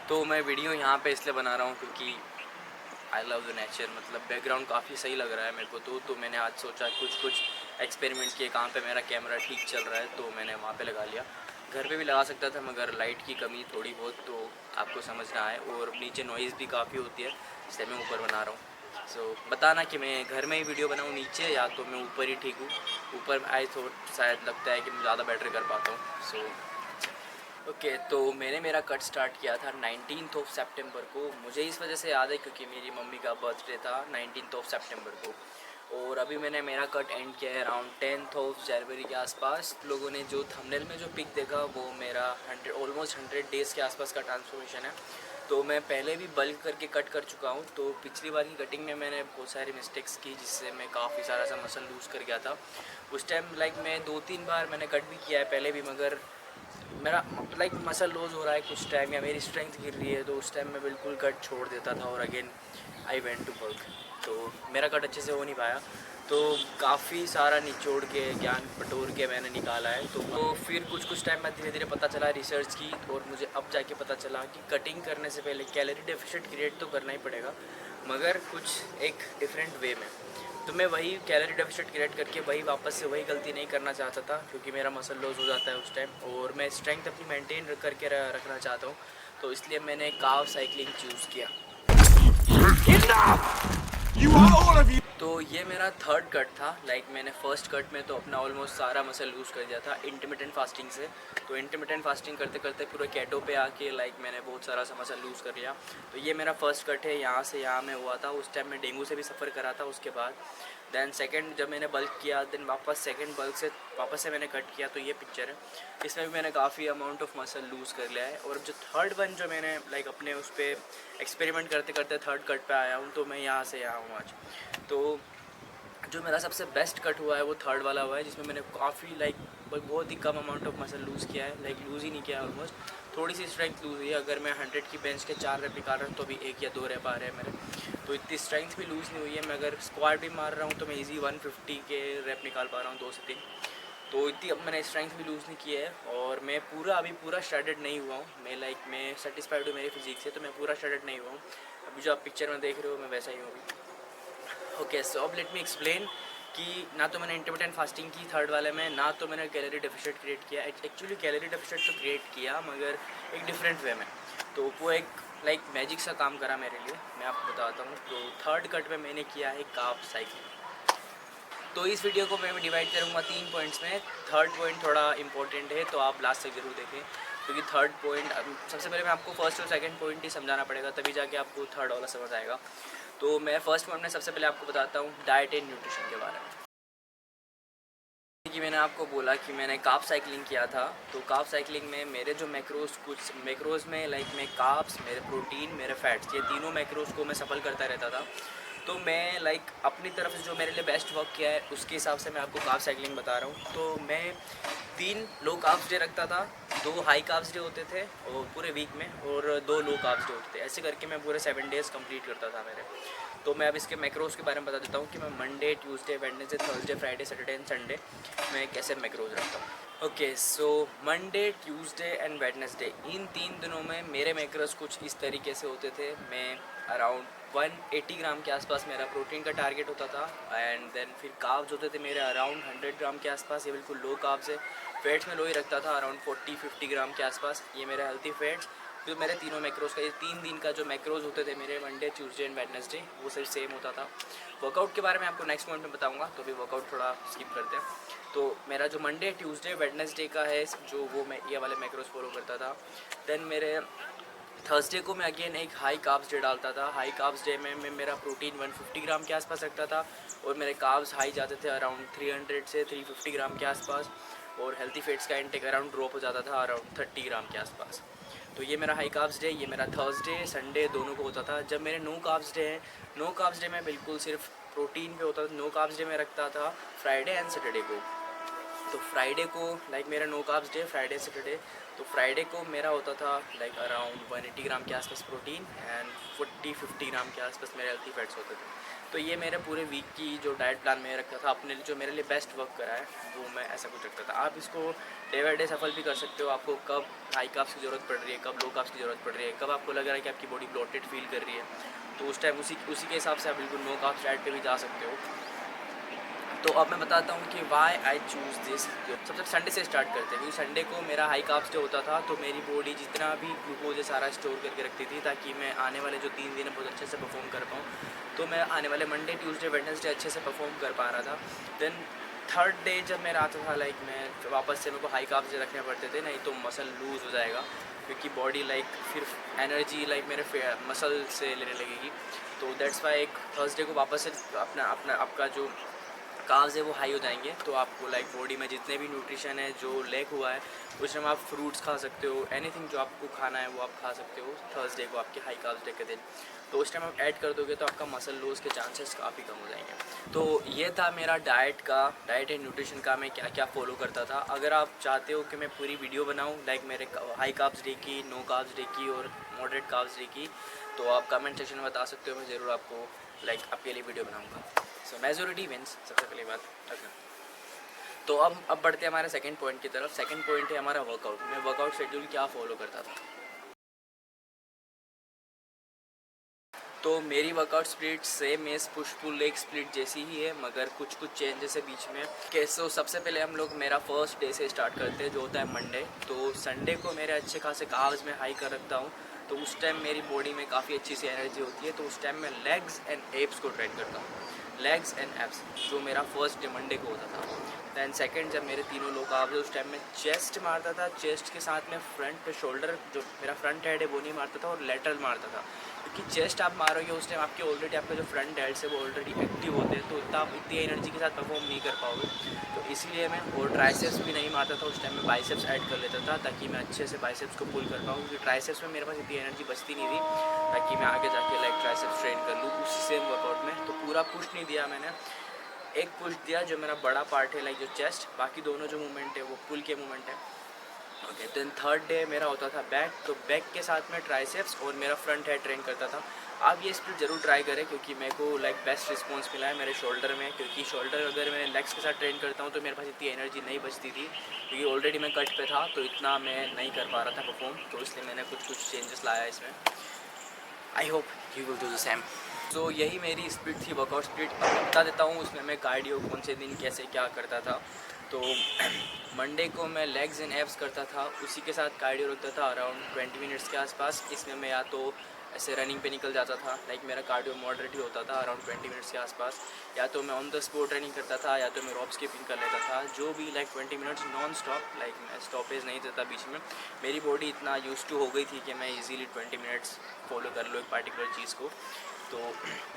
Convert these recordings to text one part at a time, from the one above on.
तो मैं वीडियो यहाँ पे इसलिए बना रहा हूँ क्योंकि आई लव द नेचर, मतलब बैकग्राउंड काफ़ी सही लग रहा है मेरे को। तो मैंने आज सोचा कुछ एक्सपेरिमेंट किए कहाँ पे मेरा कैमरा ठीक चल रहा है, तो मैंने वहाँ पे लगा लिया। घर पे भी लगा सकता था मगर लाइट की कमी थोड़ी बहुत तो आपको समझ ना आए, और नीचे नॉइज़ भी काफ़ी होती है, इसलिए मैं ऊपर बना रहा हूँ। सो बताना कि मैं घर में ही वीडियो बनाऊँ नीचे या तो मैं ऊपर ही ठीक हूँ। ऊपर आई थॉट शायद लगता है कि मैं ज़्यादा बेटर कर पाता हूँ। सो ओके, तो मैंने मेरा कट स्टार्ट किया था 19 सितंबर को। मुझे इस वजह से याद है क्योंकि मेरी मम्मी का बर्थडे था 19 सितंबर को, और अभी मैंने मेरा कट एंड किया है अराउंड 10 जनवरी के आसपास। लोगों ने जो थंबनेल में जो पिक देखा वो मेरा ऑलमोस्ट 100 डेज़ के आसपास का ट्रांसफॉर्मेशन है। तो मैं पहले भी बल्क करके कट कर चुका हूँ। तो पिछली बार की कटिंग में मैंने बहुत सारी मिस्टेक्स की जिससे मैं काफ़ी सारा सा मसल लूज़ कर गया था। उस टाइम मैं 2-3 बार मैंने कट भी किया है पहले भी, मगर मेरा मसल लूज़ हो रहा है कुछ टाइम या मेरी स्ट्रेंथ गिर रही है, तो उस टाइम मैं बिल्कुल कट छोड़ देता था और again I went to bulk. तो मेरा कट अच्छे से हो नहीं पाया, तो काफ़ी सारा निचोड़ के ज्ञान बटोर के मैंने निकाला है। तो फिर कुछ टाइम बाद धीरे धीरे पता चला रिसर्च की, और मुझे अब जाके पता चला कि कटिंग करने से पहले कैलोरी डेफिसिट क्रिएट तो करना ही पड़ेगा, मगर कुछ एक डिफरेंट वे में। तो मैं वही कैलोरी डेफिसिट क्रिएट करके वही वापस से वही गलती नहीं करना चाहता था, क्योंकि मेरा मसल लॉस हो जाता है उस टाइम, और मैं स्ट्रेंथ अपनी मेंटेन करके रखना चाहता हूँ। तो इसलिए मैंने कार्ब साइकिलिंग चूज़ किया। तो ये मेरा थर्ड कट था। मैंने फर्स्ट कट में तो अपना ऑलमोस्ट सारा मसल लूज़ कर दिया था इंटरमिटेंट फास्टिंग से। तो इंटरमिटेंट फास्टिंग करते करते पूरे केटो पे आके मैंने बहुत सारा सा मसल लूज़ कर लिया। तो ये मेरा फर्स्ट कट है, यहाँ से यहाँ मैं हुआ था। उस टाइम मैं डेंगू से भी सफ़र करा था उसके बाद। दैन सेकंड जब मैंने बल्क किया, देन वापस सेकंड बल्क से वापस से मैंने कट किया। तो ये पिक्चर है, इसमें भी मैंने काफ़ी अमाउंट ऑफ मसल लूज़ कर लिया है। और जो थर्ड वन जो मैंने अपने उस पर एक्सपेरिमेंट करते करते थर्ड कट पे आया हूँ, तो मैं यहाँ से यहाँ हूँ आज। तो जो मेरा सबसे बेस्ट कट हुआ है वो थर्ड वाला हुआ है, जिसमें मैंने काफ़ी बहुत ही कम अमाउंट ऑफ मसल लूज़ किया है। लूज़ ही नहीं किया, ऑलमोस्ट थोड़ी सी स्ट्रेंथ लूज़ हुई है। अगर मैं 100 की बेंच के 4 रेप निकाल रहा हूँ तो अभी 1 या 2 रेप आ रहे हैं मेरे, तो इतनी स्ट्रेंथ भी लूज़ नहीं हुई है। मैं अगर स्क्वाट भी मार रहा हूँ तो मैं इजी 150 के रेप निकाल पा रहा हूँ 2 से 3। तो इतनी अब मैंने स्ट्रेंथ भी लूज़ नहीं की है, और मैं अभी पूरा स्ट्रेटेड नहीं हुआ हूँ। मैं सेटिस्फाइड हूँ मेरी फिजिक्स से, तो मैं पूरा स्ट्रेटेड नहीं हुआ हूँ। अभी जो आप पिक्चर में देख रहे हो मैं वैसा ही हूँ अभी। ओके, सो अब लेट मी एक्सप्लेन कि ना तो मैंने इंटरमिटेंट फास्टिंग की थर्ड वाले में, ना तो मैंने कैलोरी डेफिसिट क्रिएट किया। एक्चुअली कैलोरी डेफिसिट तो क्रिएट किया, मगर एक डिफरेंट वे में। तो वो एक मैजिक सा काम करा मेरे लिए, मैं आपको बताता हूँ। तो थर्ड कट में मैंने किया है कार्ब साइकिलिंग। तो इस वीडियो को मैं डिवाइड करूँगा 3 पॉइंट्स में। थर्ड पॉइंट थोड़ा इंपॉर्टेंट है, तो आप लास्ट तक ज़रूर देखें, क्योंकि थर्ड पॉइंट सबसे पहले मैं आपको फर्स्ट और सेकंड पॉइंट ही समझाना पड़ेगा, तभी जाके आपको थर्ड वाला समझ आएगा। तो मैं फर्स्ट पॉइंट में सबसे पहले आपको बताता हूँ डाइट एंड न्यूट्रिशन के बारे में। कि मैंने आपको बोला कि मैंने कार्ब साइकिलिंग किया था। तो कार्ब साइकिलिंग में मेरे जो कुछ मैक्रोज में मैं कार्ब्स, मेरे प्रोटीन, मेरे फैट्स, ये तीनों मैक्रोज को मैं सफल करता रहता था। तो मैं अपनी तरफ से जो मेरे लिए बेस्ट वर्क किया है उसके हिसाब से मैं आपको कार्ब साइकिलिंग बता रहा हूँ। तो मैं 3 लो कार्ब्स डे रखता था, 2 हाई कार्ब्स डे होते थे और पूरे वीक में, और 2 लो कार्ब्स डे होते थे। ऐसे करके मैं पूरे 7 डेज़ कंप्लीट करता था मेरे। तो मैं अब इसके मैक्रोज के बारे में बता देता हूँ कि मैं Monday, Tuesday, Wednesday, Thursday, Friday, Saturday and Sunday मैं कैसे मैक्रोज रखता हूँ। Okay, so Monday, Tuesday and Wednesday, इन 3 दिनों में मेरे मैक्रोज कुछ इस तरीके से होते थे। मैं अराउंड 180 ग्राम के आसपास मेरा प्रोटीन का टारगेट होता था, एंड देन फिर कार्ब्स होते थे मेरे अराउंड 100 ग्राम के आसपास, ये बिल्कुल लो कार्ब्स है। फैट्स में लो ही रखता था अराउंड 40-50 ग्राम के आसपास, ये मेरे हेल्थी फैट्स। फिर मेरे तीनों मैक्रोज का, ये 3 दिन का जो मैक्रोज होते थे मेरे मंडे, ट्यूसडे एंड वेडनेसडे, वो सिर्फ सेम होता था। वर्कआउट के बारे में आपको नेक्स्ट पॉइंट में बताऊंगा, तो भी वर्कआउट थोड़ा स्किप करते हैं। तो मेरा जो मंडे, ट्यूसडे, वेडनेसडे का है जो वो मैं ये वाले मैक्रोज फॉलो करता था। देन मेरे थर्सडे को मैं अगेन एक हाई कार्ब्स डे डालता था। हाई कार्ब्स डे में मैं मेरा प्रोटीन 150 ग्राम के आसपास रखता था, और मेरे कार्ब्स हाई जाते थे अराउंड 300 से 350 ग्राम के आसपास, और हेल्थी फेट्स का इंटेक अराउंड ड्रॉप हो जाता था अराउंड 30 ग्राम के आसपास। तो ये मेरा हाई कार्ब्स डे, ये मेरा थर्सडे, संडे दोनों को होता था। जब मेरे नो कार्ब्स डे हैं, नो कार्ब्स डे में बिल्कुल सिर्फ प्रोटीन पे होता था। नो कार्ब्स डे में रखता था फ्राइडे एंड सैटरडे को। तो फ्राइडे को लाइक मेरा no carbs day, Friday Saturday. तो फ्राइडे को मेरा होता था लाइक अराउंड 180 ग्राम के आसपास प्रोटीन एंड 40-50 ग्राम के आसपास मेरे हेल्थी फैट्स होते थे। तो ये मेरे पूरे वीक की जो डाइट प्लान मैंने रखा था अपने लिए, जो मेरे लिए बेस्ट वर्क करा है वो मैं ऐसा कुछ रखता था। आप इसको डे बाई डे सफल भी कर सकते हो। आपको कब हाई कार्ब्स की ज़रूरत पड़ रही है, कब लो कार्ब्स की ज़रूरत पड़ रही है, कब आपको लग रहा है कि आपकी बॉडी ब्लोटेड फील कर रही है, तो उस टाइम उसी के हिसाब से आप बिल्कुल नो कार्ब्स डाइट पे भी जा सकते हो। तो अब मैं बताता हूँ कि वाई आई चूज़ दिस। सबसे संडे से स्टार्ट करते हैं, क्योंकि संडे को मेरा हाई कार्ब्स डे होता था, तो मेरी बॉडी जितना भी ग्लूकोज है सारा स्टोर करके रखती थी, ताकि मैं आने वाले जो 3 दिन है बहुत अच्छे से परफॉर्म कर पाऊँ। तो मैं आने वाले मंडे, ट्यूसडे, वेडनेसडे अच्छे से परफॉर्म कर पा रहा था। देन थर्ड डे जब मेरा आता था लाइक मैं वापस से मेरे को हाई कार्ब्स रखने पड़ते थे, नहीं तो मसल लूज़ हो जाएगा, क्योंकि बॉडी लाइक फिर एनर्जी लाइक मेरे मसल से लेने लगेगी। तो दैट्स वाई एक थर्सडे को वापस से अपना आपका जो कार्ब्स है वो हाई हो जाएंगे। तो आपको लाइक बॉडी में जितने भी न्यूट्रिशन है जो लैक हुआ है उस टाइम आप फ्रूट्स खा सकते हो, एनीथिंग जो आपको खाना है वो आप खा सकते हो थर्सडे को आपके हाई कार्ब्स डे के दिन। तो उस टाइम आप ऐड कर दोगे तो आपका मसल लॉस के चांसेस काफ़ी कम हो जाएंगे। तो ये था मेरा डाइट एंड न्यूट्रिशन का, मैं क्या क्या फॉलो करता था। अगर आप चाहते हो कि मैं पूरी वीडियो बनाऊँ लाइक मेरे हाई कार्ब्स डे की, नो कार्ब्स डे की और मॉडरेट कार्ब्स डे की, तो आप कमेंट सेक्शन में बता सकते हो, मैं ज़रूर आपको लाइक आपके लिए वीडियो बनाऊँगा। सो मेजोरिटी विंस, सबसे पहली बात। ओके, तो अब बढ़ते हैं हमारे सेकंड पॉइंट की तरफ। सेकंड पॉइंट है हमारा वर्कआउट। मैं वर्कआउट शेड्यूल क्या फॉलो करता था। तो मेरी वर्कआउट स्प्लिट सेम है, पुश पुल लेग स्प्लिट जैसी ही है, मगर कुछ चेंजेस है बीच में। कैसे, सबसे पहले हम लोग मेरा फर्स्ट डे से स्टार्ट करते हैं जो होता है मंडे। तो संडे को मेरे अच्छे खासे कार्ब्स में हाई कर रखता हूँ, तो उस टाइम मेरी बॉडी में काफ़ी अच्छी सी एनर्जी होती है। तो उस टाइम मैं लेग्स एंड एब्स को ट्रेन करता हूँ, लेग्स एंड एब्स, जो मेरा फर्स्ट डे मंडे को होता था। दैन सेकंड जब मेरे तीनों लो कार्ब्स है उस टाइम मैं चेस्ट मारता था। चेस्ट के साथ में फ्रंट पे शोल्डर, जो मेरा फ्रंट हेड है वो नहीं मारता था, और लेटरल मारता था, क्योंकि चेस्ट आप मारोगे उस टाइम आपके ऑलरेडी आपका जो फ्रंट हेड्स है वो ऑलरेडी एक्टिव होते हैं, तो इतना आप इतनी एनर्जी के साथ परफॉर्म नहीं कर पाओगे। तो इसीलिए मैं, और ट्राइसेप्स भी नहीं मारता था उस टाइम, मैं बाइसेप्स ऐड कर लेता था ताकि मैं अच्छे से बाइसेप्स को पुल कर पाऊँ, क्योंकि ट्राइसेप्स में मेरे पास इतनी एनर्जी बचती नहीं थी ताकि मैं आगे जाके लाइक ट्राइसेप्स ट्रेन कर लूँ उसी सेम वर्कआउट में। तो पूरा पुश नहीं दिया मैंने, एक पुश दिया जो मेरा बड़ा पार्ट है लाइक जो चेस्ट, बाकी दोनों जो मूवमेंट है वो पुल के मूवमेंट है। ओके, देन थर्ड डे मेरा होता था बैक। तो बैक के साथ में ट्राइसेप्स और मेरा फ्रंट हेड ट्रेन करता था। आप ये स्प्लिट ज़रूर ट्राई करें, क्योंकि मेरे को लाइक बेस्ट रिस्पॉन्स मिला है मेरे शोल्डर में, क्योंकि शोल्डर अगर मैं लेग्स के साथ ट्रेन करता हूँ तो मेरे पास इतनी एनर्जी नहीं बचती थी, क्योंकि ऑलरेडी मैं कट पे था, तो इतना मैं नहीं कर पा रहा था परफॉर्म। तो इसलिए मैंने कुछ चेंजेस लाया इसमें। आई hope you will do the same. तो यही मेरी स्प्लिट थी, वर्कआउट स्प्लिट। अब मैं बता देता हूँ उसमें मैं कार्डियो कौन से दिन कैसे क्या करता था। तो मंडे को मैं लेग्स एंड एब्स करता था, उसी के साथ कार्डियो रखता था अराउंड 20 मिनट्स के आसपास। इसमें मैं या तो ऐसे रनिंग पे निकल जाता था, लाइक मेरा कार्डियो मॉडरेट ही होता था अराउंड 20 मिनट्स के आसपास, या तो मैं ऑन द स्पॉट रनिंग करता था, या तो मैं रॉप स्किपिंग कर लेता था, जो भी like 20 minutes non stop, like मैं स्टॉपेज नहीं देता बीच में। मेरी बॉडी इतना यूज टू हो गई थी कि मैं इजीली 20 मिनट्स फॉलो कर लूँ एक पार्टिकुलर चीज़ को। तो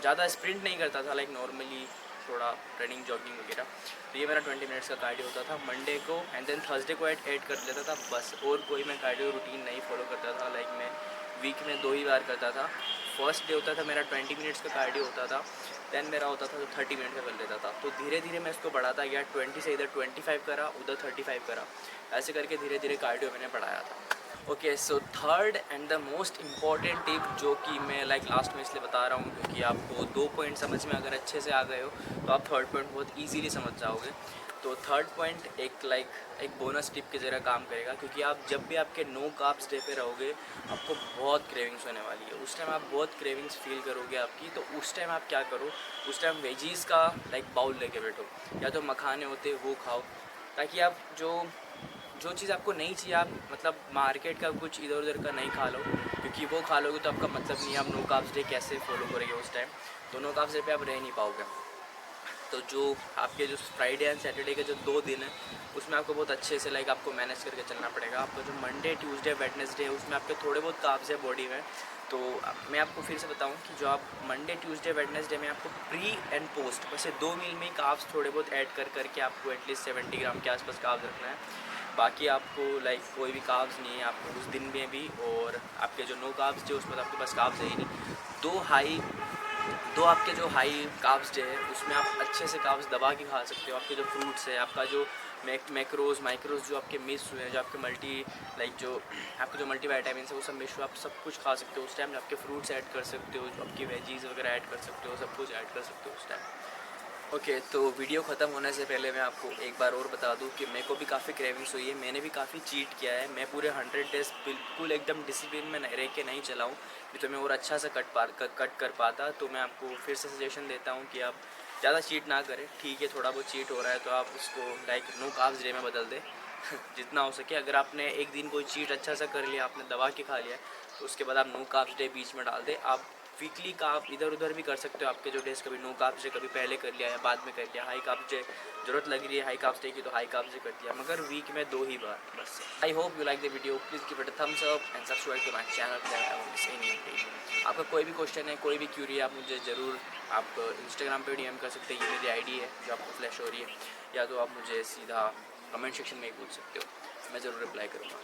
ज़्यादा स्प्रिंट नहीं करता था, लाइक नॉर्मली थोड़ा रनिंग जॉगिंग वगैरह। तो ये मेरा 20 मिनट्स का कार्डियो होता था मंडे को, एंड देन थर्सडे को ऐड कर लेता था बस। और कोई मैं कार्डियो रूटीन नहीं फॉलो करता था, लाइक मैं वीक में 2 ही बार करता था। फर्स्ट डे होता था मेरा 20 मिनट्स का कार्डियो होता था, देन मेरा होता था तो 30 मिनट का कर लेता था। तो धीरे धीरे मैं इसको बढ़ाता गया, 20 से इधर 25 करा, उधर 35 करा, ऐसे करके धीरे धीरे कार्डियो मैंने बढ़ाया था। Okay, so third and the most important tip, जो कि मैं लाइक लास्ट में इसलिए बता रहा हूँ क्योंकि आपको 2 पॉइंट समझ में अगर अच्छे से आ गए हो तो आप थर्ड पॉइंट बहुत ईजीली समझ जाओगे। तो थर्ड पॉइंट एक बोनस टिप की जगह काम करेगा, क्योंकि आप जब भी आपके नो कार्ब्स डे पे रहोगे आपको बहुत क्रेविंग्स होने वाली है। उस टाइम आप बहुत क्रेविंग्स फील करोगे आपकी, तो उस टाइम आप क्या करो, उस टाइम वेजीज़ का लाइक बाउल लेके बैठो, या तो मखाने होते वो खाओ, ताकि आप जो चीज़ आपको नहीं चाहिए, आप मतलब मार्केट का कुछ इधर उधर का नहीं खा लो, क्योंकि वो खा लोगे तो आपका मतलब नहीं है। आप नो कार्ब्स डे कैसे फॉलो करेंगे उस टाइम, तो नो कार्ब्स डे पे आप रह नहीं पाओगे। तो जो आपके जो फ्राइडे एंड सैटरडे के जो 2 दिन हैं उसमें आपको बहुत अच्छे से लाइक आपको मैनेज करके चलना पड़ेगा। आपका जो मंडे, ट्यूसडे, वेडनेसडे है उसमें आपके थोड़े बहुत कार्ब्स है बॉडी में। तो मैं आपको फिर से बताऊं कि जो आप मंडे, ट्यूसडे, वेडनेसडे में आपको प्री एंड पोस्ट बस ये 2 मील में ही कार्ब्स थोड़े बहुत ऐड करके आपको एटलीस्ट 70 ग्राम के आसपास कार्ब्स रखना है। बाकी आपको लाइक कोई भी कार्ब्स नहीं है आपको उस दिन में भी, और आपके जो नो कार्ब्स थे उसमें तो आपके पास कार्ब्स है ही नहीं। 2 हाई दो आपके जो हाई कार्ब्स डे है उसमें आप अच्छे से कार्ब्स दबा के खा सकते हो। आपके जो फ्रूट्स है, आपका जो मैक्रोज माइक्रोज जो आपके मिस हुए हैं, जो आपके मल्टी लाइक जो आपके जो मल्टी वाइटामिन है वो सब मिस हुए, आप सब कुछ खा सकते हो उस टाइम। आपके फ्रूट्स ऐड कर सकते हो, जो आपकी वेजीज़ वगैरह ऐड कर सकते हो, सब कुछ ऐड कर सकते हो उस टाइम। ओके तो वीडियो ख़त्म होने से पहले मैं आपको एक बार और बता दूं कि मेरे को भी काफ़ी क्रेविंग्स हुई है। मैंने भी काफ़ी चीट किया है। मैं पूरे 100 डेज़ बिल्कुल एकदम डिसिप्लिन में रह के नहीं चलाऊँ तो मैं और अच्छा से कट कर पाता। तो मैं आपको फिर से सजेशन देता हूँ कि आप ज़्यादा चीट ना करें। ठीक है, थोड़ा बहुत चीट हो रहा है तो आप उसको लाइक नो कार्ब्स डे में बदल दें जितना हो सके। अगर आपने एक दिन कोई चीट अच्छा सा कर लिया, आपने दबा के खा लिया, तो उसके बाद आप नो कार्ब्स डे बीच में डाल दें। आप वीकली का आप इधर उधर भी कर सकते हो। आपके जो डेज कभी नो कार्ब्स डे कभी पहले कर लिया या बाद में कर लिया, हाई कार्ब्स डे जरूरत लग रही है हाई कार्ब्स डे की तो हाई कार्ब्स डे कर दिया, मगर वीक में 2 ही बार बस। I hope you like the video, please give it a thumbs up and subscribe to my channel. आपका कोई भी क्वेश्चन है, कोई भी क्यूरी है, आप मुझे ज़रूर आप इंस्टाग्राम पे डीएम कर सकते हैं। ये मेरी आईडी है जो आपको फ्लैश हो रही है, या तो आप मुझे सीधा कमेंट सेक्शन में ही पूछ सकते हो, मैं ज़रूर रिप्लाई करूँगा।